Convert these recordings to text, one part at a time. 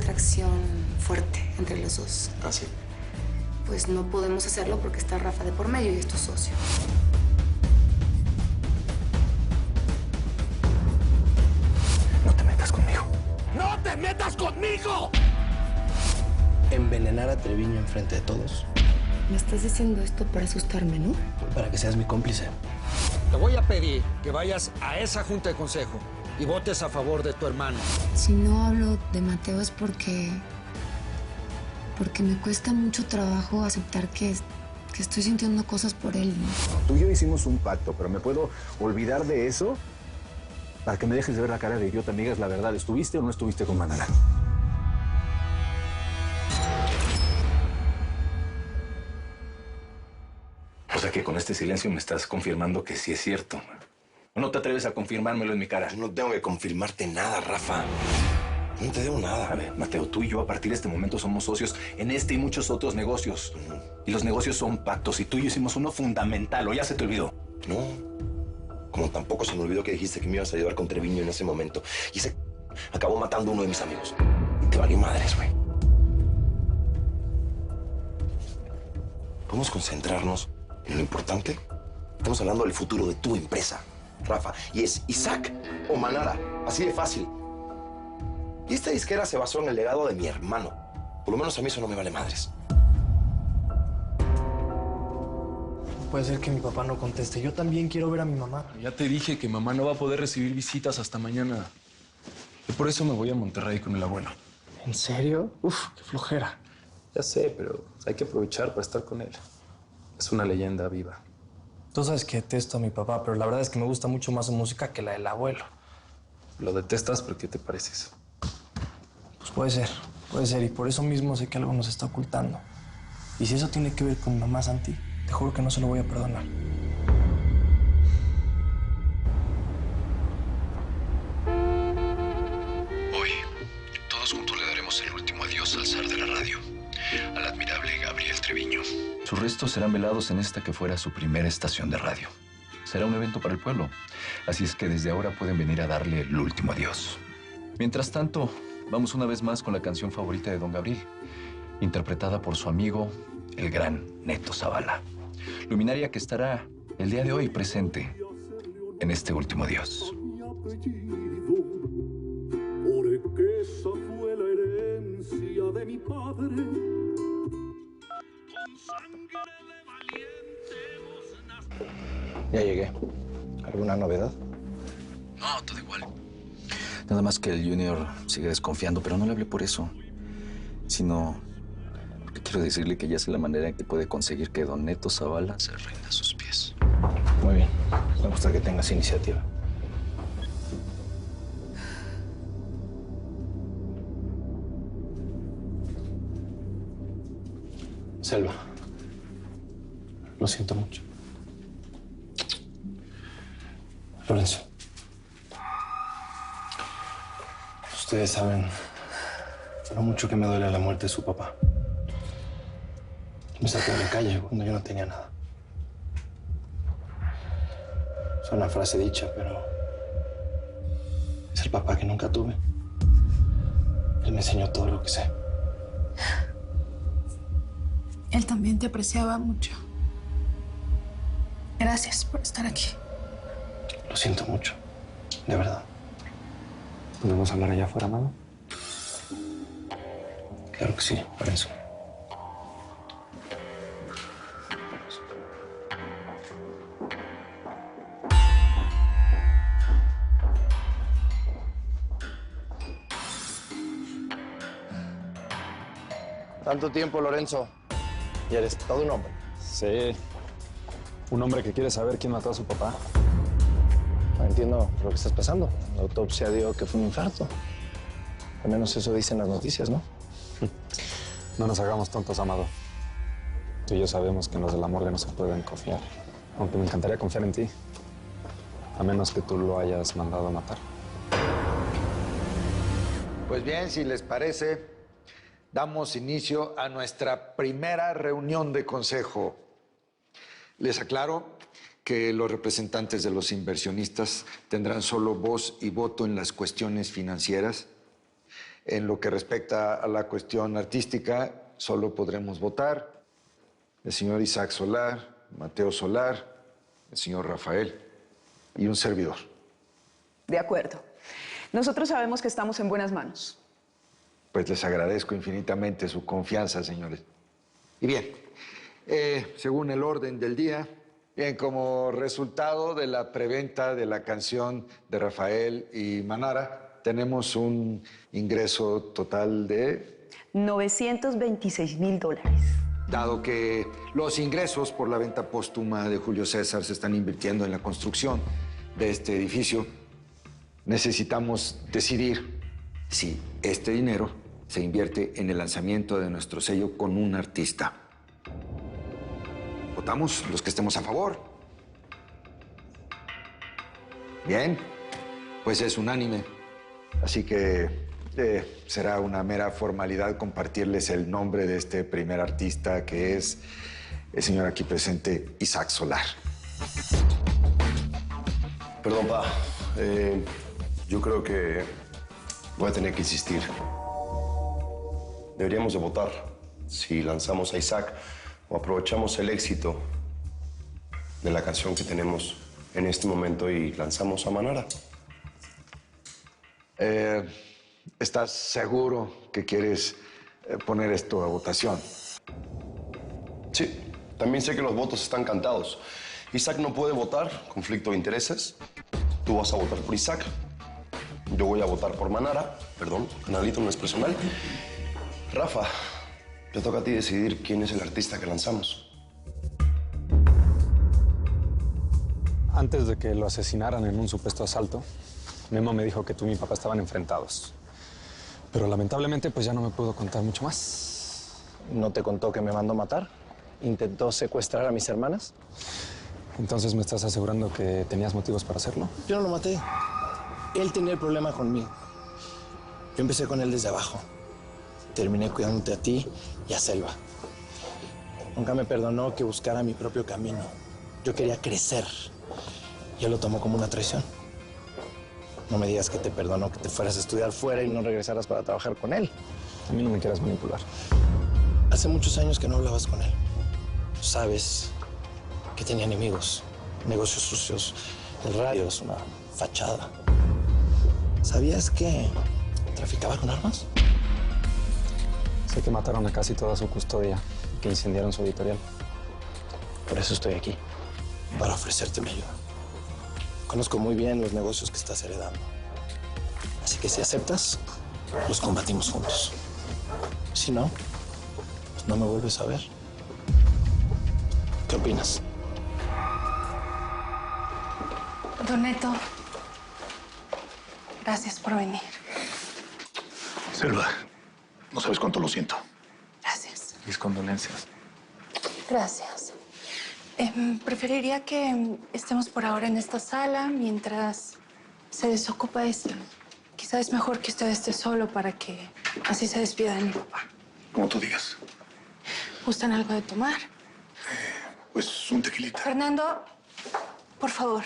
atracción fuerte entre los dos. ¿Ah, sí? Pues no podemos hacerlo porque está Rafa de por medio y es tu socio. No te metas conmigo. ¡No te metas conmigo! Envenenar a Treviño enfrente de todos. Me estás diciendo esto para asustarme, ¿no? Para que seas mi cómplice. Te voy a pedir que vayas a esa junta de consejo y votes a favor de tu hermano. Si no hablo de Mateo es porque me cuesta mucho trabajo aceptar que estoy sintiendo cosas por él, ¿no? Tú y yo hicimos un pacto, pero ¿me puedo olvidar de eso? Para que me dejes de ver la cara de idiota, me digas la verdad. ¿Estuviste o no estuviste con Manala? O sea que con este silencio me estás confirmando que sí es cierto. ¿O no te atreves a confirmármelo en mi cara? No tengo que confirmarte nada, Rafa. No te debo nada. A ver, Mateo, tú y yo a partir de este momento somos socios en este y muchos otros negocios. Y los negocios son pactos. Y tú y yo hicimos uno fundamental. ¿O ya se te olvidó? No. Como tampoco se me olvidó que dijiste que me ibas a ayudar con Treviño en ese momento. Y ese acabó matando a uno de mis amigos. Y te valió madres, güey. ¿Podemos concentrarnos en lo importante? Estamos hablando del futuro de tu empresa, Rafa. Y es Isaac o Manara. Así de fácil. Y esta disquera se basó en el legado de mi hermano. Por lo menos a mí eso no me vale madres. Puede ser que mi papá no conteste. Yo también quiero ver a mi mamá. Ya te dije que mamá no va a poder recibir visitas hasta mañana. Y por eso me voy a Monterrey con el abuelo. ¿En serio? Uf, qué flojera. Ya sé, pero hay que aprovechar para estar con él. Es una leyenda viva. Tú sabes que detesto a mi papá, pero la verdad es que me gusta mucho más su música que la del abuelo. Lo detestas porque te pareces. Pues puede ser. Y por eso mismo sé que algo nos está ocultando. Y si eso tiene que ver con mi mamá Santi, te juro que no se lo voy a perdonar. Hoy, todos juntos le daremos el último adiós al zar de la radio, al admirable Gabriel Treviño. Sus restos serán velados en esta que fuera su primera estación de radio. Será un evento para el pueblo, así es que desde ahora pueden venir a darle el último adiós. Mientras tanto, vamos una vez más con la canción favorita de Don Gabriel, interpretada por su amigo, el gran Neto Zavala. Luminaria que estará el día de hoy presente en este último adiós. Porque esa fue la herencia de mi padre. Ya llegué. ¿Alguna novedad? No, todo igual. Nada más que el Junior sigue desconfiando, pero no le hablé por eso. Sino porque quiero decirle que ya sé la manera en que puede conseguir que don Neto Zavala se rinda a sus pies. Muy bien. Me gusta que tengas iniciativa. Selva. Lo siento mucho. Lorenzo. Ustedes saben lo mucho que me duele la muerte de su papá. Me sacó de la calle cuando yo no tenía nada. Es una frase dicha, pero es el papá que nunca tuve. Él me enseñó todo lo que sé. Él también te apreciaba mucho. Gracias por estar aquí. Lo siento mucho, de verdad. ¿Podemos hablar allá afuera, mano? Claro que sí, Lorenzo. Tanto tiempo, Lorenzo. Y eres todo un hombre. Sí. Un hombre que quiere saber quién mató a su papá. No entiendo lo que estás pasando. La autopsia dio que fue un infarto. Al menos eso dicen las noticias, ¿no? No nos hagamos tontos, Amado. Tú y yo sabemos que en los de la morgue no se pueden confiar. Aunque me encantaría confiar en ti. A menos que tú lo hayas mandado a matar. Pues bien, si les parece, damos inicio a nuestra primera reunión de consejo. Les aclaro que los representantes de los inversionistas tendrán solo voz y voto en las cuestiones financieras. En lo que respecta a la cuestión artística, solo podremos votar el señor Isaac Solar, Mateo Solar, el señor Rafael y un servidor. De acuerdo. Nosotros sabemos que estamos en buenas manos. Pues les agradezco infinitamente su confianza, señores. Y bien, según el orden del día, bien, como resultado de la preventa de la canción de Rafael y Manara, tenemos un ingreso total de $926,000. Dado que los ingresos por la venta póstuma de Julio César se están invirtiendo en la construcción de este edificio, necesitamos decidir si este dinero se invierte en el lanzamiento de nuestro sello con un artista. ¿Votamos los que estemos a favor? Bien, pues es unánime. Así que será una mera formalidad compartirles el nombre de este primer artista, que es el señor aquí presente, Isaac Solar. Perdón, pa. Yo creo que voy a tener que insistir. Deberíamos de votar si lanzamos a Isaac o aprovechamos el éxito de la canción que tenemos en este momento y lanzamos a Manara. ¿Estás seguro que quieres poner esto a votación? Sí, también sé que los votos están cantados. Isaac no puede votar, conflicto de intereses. Tú vas a votar por Isaac. Yo voy a votar por Manara. Perdón, canalito, no es personal. Rafa, te toca a ti decidir quién es el artista que lanzamos. Antes de que lo asesinaran en un supuesto asalto, Memo me dijo que tú y mi papá estaban enfrentados. Pero lamentablemente, pues ya no me pudo contar mucho más. ¿No te contó que me mandó matar? ¿Intentó secuestrar a mis hermanas? Entonces, ¿me estás asegurando que tenías motivos para hacerlo? Yo no lo maté. Él tenía el problema conmigo. Yo empecé con él desde abajo. Terminé cuidándote a ti y a Selva. Nunca me perdonó que buscara mi propio camino. Yo quería crecer. Y él lo tomó como una traición. No me digas que te perdonó que te fueras a estudiar fuera y no regresaras para trabajar con él. A mí no me quieras manipular. Hace muchos años que no hablabas con él. Sabes que tenía enemigos, negocios sucios. El radio es una fachada. ¿Sabías que traficaba con armas? Sé que mataron a casi toda su custodia y que incendiaron su editorial. Por eso estoy aquí, para ofrecerte mi ayuda. Conozco muy bien los negocios que estás heredando. Así que si aceptas, los combatimos juntos. Si no, pues no me vuelves a ver. ¿Qué opinas? Don Neto, gracias por venir. Selva, no sabes cuánto lo siento. Gracias. Mis condolencias. Gracias. Preferiría que estemos por ahora en esta sala mientras se desocupa esto. Quizás es mejor que usted esté solo para que así se despida de mi papá. Como tú digas. ¿Gustan algo de tomar? Pues un tequilita. Fernando, por favor.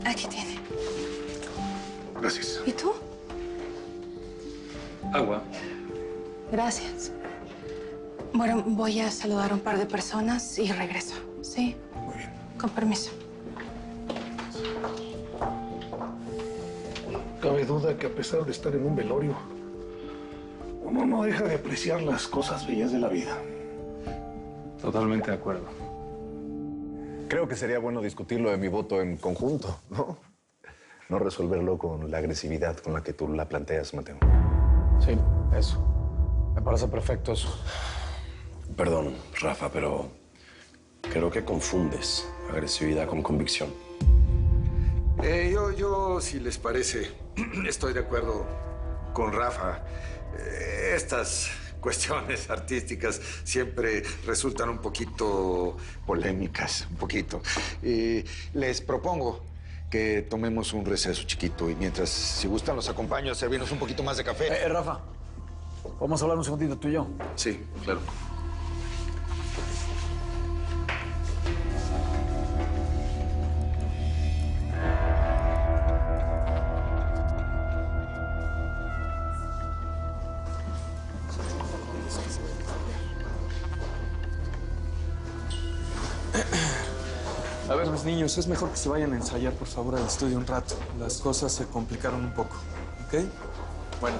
Aquí tiene. Gracias. ¿Y tú? Agua. Gracias. Bueno, voy a saludar a un par de personas y regreso, ¿sí? Muy bien. Con permiso. Cabe duda que a pesar de estar en un velorio, uno no deja de apreciar las cosas bellas de la vida. Totalmente de acuerdo. Creo que sería bueno discutirlo de mi voto en conjunto, ¿no? No resolverlo con la agresividad con la que tú la planteas, Mateo. Sí, eso. Me parece perfecto eso. Perdón, Rafa, pero creo que confundes agresividad con convicción. Yo, si les parece, estoy de acuerdo con Rafa. Estas cuestiones artísticas siempre resultan un poquito polémicas, un poquito. Les propongo que tomemos un receso chiquito y mientras, si gustan, los acompaño a servirnos un poquito más de café. Rafa, ¿podemos hablar un segundito tú y yo? Sí, claro. A ver, mis niños, es mejor que se vayan a ensayar, por favor, al estudio un rato. Las cosas se complicaron un poco, ¿ok? Bueno,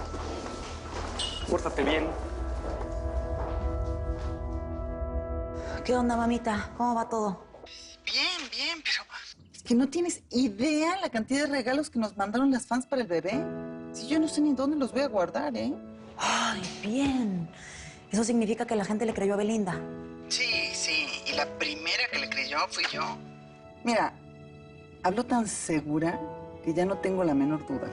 pórtate bien. ¿Qué onda, mamita? ¿Cómo va todo? Bien, bien, pero es que no tienes idea la cantidad de regalos que nos mandaron las fans para el bebé. Si yo no sé ni dónde los voy a guardar, ¿eh? Ay, bien. Eso significa que la gente le creyó a Belinda. Sí, sí, y la primera que le creyó fui yo. Mira, hablo tan segura que ya no tengo la menor duda.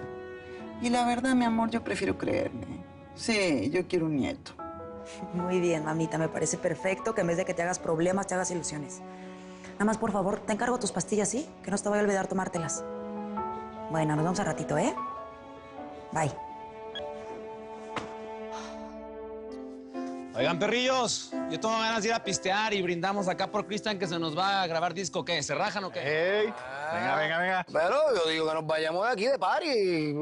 Y la verdad, mi amor, yo prefiero creerme. Sí, yo quiero un nieto. Muy bien, mamita. Me parece perfecto que en vez de que te hagas problemas, te hagas ilusiones. Nada más, por favor, te encargo tus pastillas, ¿sí? Que no te vaya a olvidar tomártelas. Bueno, nos vemos al ratito, ¿eh? Bye. Oigan, perrillos, yo tengo ganas de ir a pistear y brindamos acá por Cristian que se nos va a grabar disco. ¿Qué? ¿Se rajan o qué? ¡Ey! Venga. Pero yo digo que nos vayamos de aquí de party.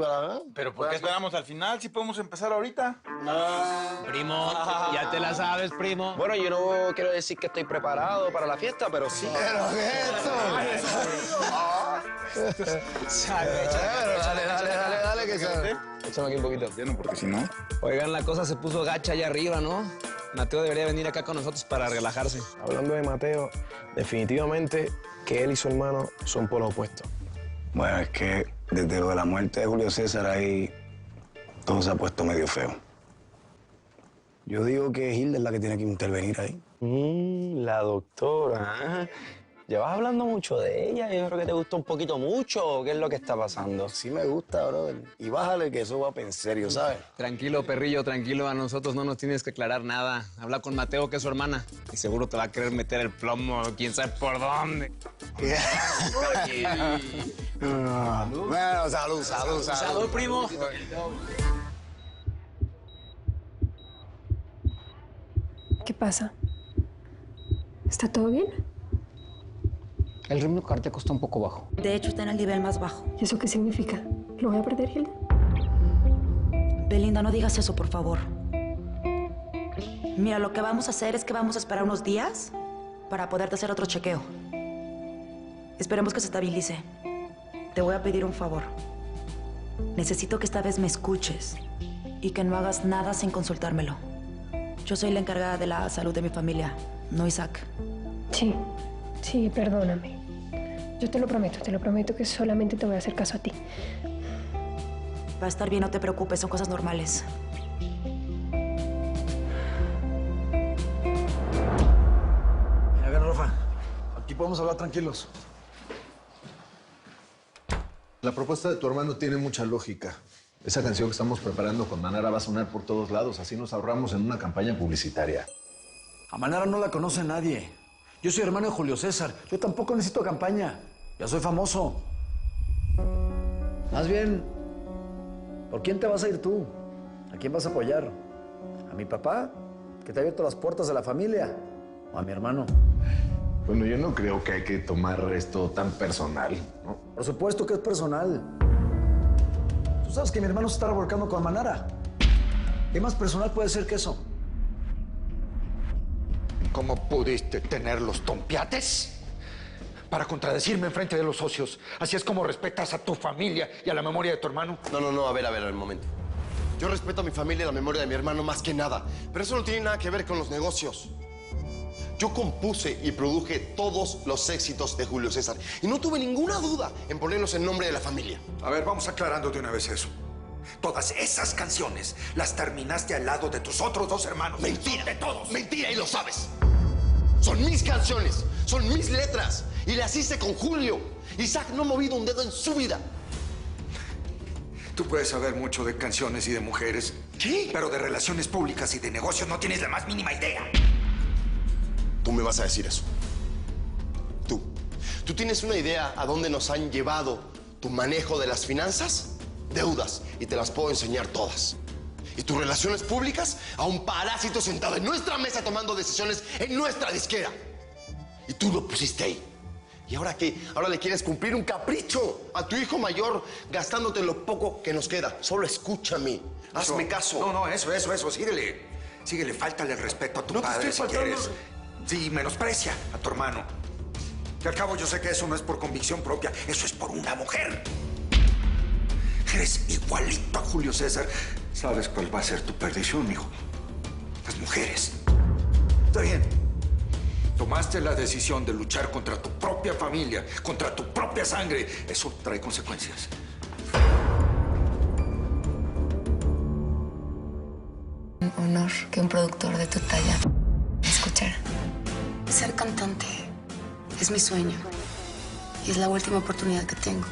¿Pero por qué esperamos al final si podemos empezar ahorita? Primo, ya te la sabes, primo. Bueno, yo no quiero decir que estoy preparado para la fiesta, pero sí. ¿Pero qué es eso? Dale, que sale. Échame aquí un poquito. Lleno, porque si no... Oigan, la cosa se puso gacha allá arriba, ¿no? Mateo debería venir acá con nosotros para relajarse. Hablando de Mateo, definitivamente que él y su hermano son polos opuestos. Bueno, es que desde lo de la muerte de Julio César ahí todo se ha puesto medio feo. Yo digo que Hilda es la que tiene que intervenir ahí. La doctora. Llevas hablando mucho de ella. Yo creo que te gustó un poquito mucho. ¿Qué es lo que está pasando? Sí me gusta, brother. Y bájale que eso va en serio, ¿sabes? Tranquilo, perrillo, tranquilo. A nosotros no nos tienes que aclarar nada. Habla con Mateo, que es su hermana. Y seguro te va a querer meter el plomo, quién sabe por dónde. Bueno, salud. Salud, primo. ¿Qué pasa? ¿Está todo bien? El ritmo cardíaco está un poco bajo. De hecho, está en el nivel más bajo. ¿Y eso qué significa? ¿Lo voy a perder, Hilda? Belinda, no digas eso, por favor. Mira, lo que vamos a hacer es que vamos a esperar unos días para poderte hacer otro chequeo. Esperemos que se estabilice. Te voy a pedir un favor. Necesito que esta vez me escuches y que no hagas nada sin consultármelo. Yo soy la encargada de la salud de mi familia, no Isaac. Sí, perdóname. Yo te lo prometo que solamente te voy a hacer caso a ti. Va a estar bien, no te preocupes, son cosas normales. A ver, Rafa, aquí podemos hablar tranquilos. La propuesta de tu hermano tiene mucha lógica. Esa canción que estamos preparando con Manara va a sonar por todos lados. Así nos ahorramos en una campaña publicitaria. A Manara no la conoce nadie. Yo soy hermano de Julio César. Yo tampoco necesito campaña. Ya soy famoso. Más bien, ¿por quién te vas a ir tú? ¿A quién vas a apoyar? ¿A mi papá, que te ha abierto las puertas de la familia? ¿O a mi hermano? Bueno, yo no creo que hay que tomar esto tan personal, ¿no? Por supuesto que es personal. Tú sabes que mi hermano se está revolcando con Manara. ¿Qué más personal puede ser que eso? ¿Cómo pudiste tener los tompiates para contradecirme en frente de los socios? Así es como respetas a tu familia y a la memoria de tu hermano. No, a ver, un momento. Yo respeto a mi familia y la memoria de mi hermano más que nada, pero eso no tiene nada que ver con los negocios. Yo compuse y produje todos los éxitos de Julio César y no tuve ninguna duda en ponerlos en nombre de la familia. A ver, vamos aclarando de una vez eso. Todas esas canciones las terminaste al lado de tus otros dos hermanos. Mentira. De todos. Mentira, y lo sabes. Son mis canciones, son mis letras. Y las hice con Julio. Isaac no ha movido un dedo en su vida. Tú puedes saber mucho de canciones y de mujeres. ¿Qué? Pero de relaciones públicas y de negocios no tienes la más mínima idea. Tú me vas a decir eso. ¿Tú tienes una idea a dónde nos han llevado tu manejo de las finanzas? Deudas, y te las puedo enseñar todas. Y tus relaciones públicas a un parásito sentado en nuestra mesa tomando decisiones en nuestra disquera. Y tú lo pusiste ahí. ¿Y ahora qué? Ahora le quieres cumplir un capricho a tu hijo mayor gastándote lo poco que nos queda. Solo escúchame. Hazme caso. No, eso. Síguele, fáltale el respeto a tu padre si quieres. Sí, menosprecia a tu hermano. Que al cabo yo sé que eso no es por convicción propia, eso es por una mujer. Eres igualito a Julio César. ¿Sabes cuál va a ser tu perdición, hijo? Las mujeres. Está bien. Tomaste la decisión de luchar contra tu propia familia, contra tu propia sangre. Eso trae consecuencias. Un honor que un productor de tu talla me escuchara. Ser cantante es mi sueño y es la última oportunidad que tengo.